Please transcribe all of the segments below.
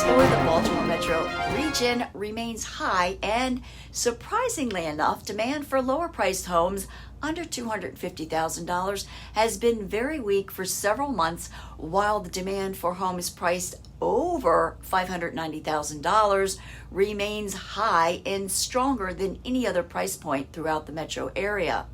for the Baltimore metro region remains high, and surprisingly enough, demand for lower priced homes under $250,000 has been very weak for several months, while the demand for homes priced over $590,000 remains high and stronger than any other price point throughout the metro area.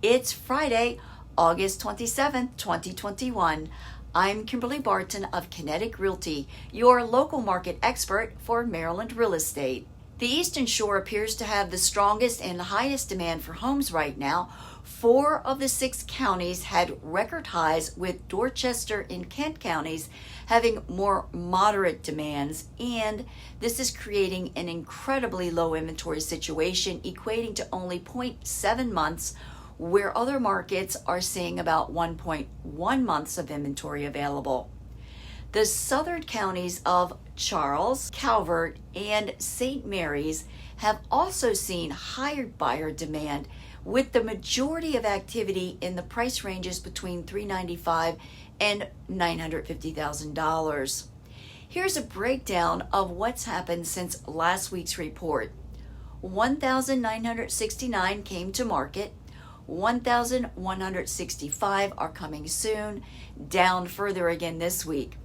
It's Friday, August 27th, 2021. I'm Kimberly Barton of Kinetic Realty, your local market expert for Maryland real estate. The Eastern Shore appears to have the strongest and highest demand for homes right now. 4 of the 6 counties had record highs, with Dorchester and Kent counties having more moderate demands, and this is creating an incredibly low inventory situation, equating to only 0.7 months, where other markets are seeing about 1.1 months of inventory available. The southern counties of Charles, Calvert, and St. Mary's have also seen higher buyer demand, with the majority of activity in the price ranges between $395,000 and $950,000. Here's a breakdown of what's happened since last week's report. 1,969 came to market. 1,165 are coming soon, down further again this week.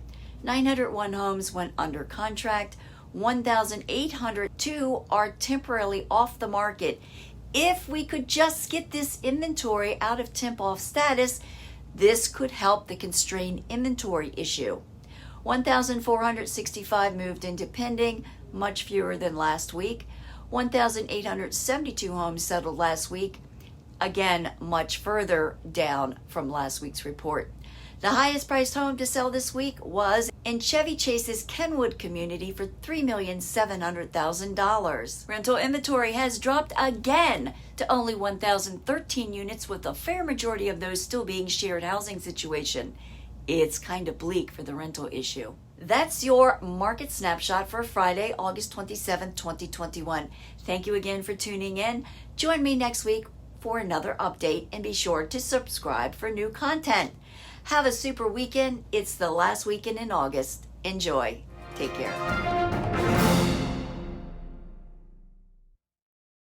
901 homes went under contract. 1,802 are temporarily off the market. If we could just get this inventory out of temp off status, this could help the constrained inventory issue. 1,465 moved into pending, much fewer than last week. 1,872 homes settled last week, again much further down from last week's report. The highest priced home to sell this week was in Chevy Chase's Kenwood community for $3,700,000. Rental inventory has dropped again to only 1,013 units, with a fair majority of those still being shared housing situation. It's kind of bleak for the rental issue. That's your market snapshot for Friday, August 27th, 2021. Thank you again for tuning in. Join me next week for another update, and be sure to subscribe for new content. Have a super weekend. It's the last weekend in August. Enjoy. Take care.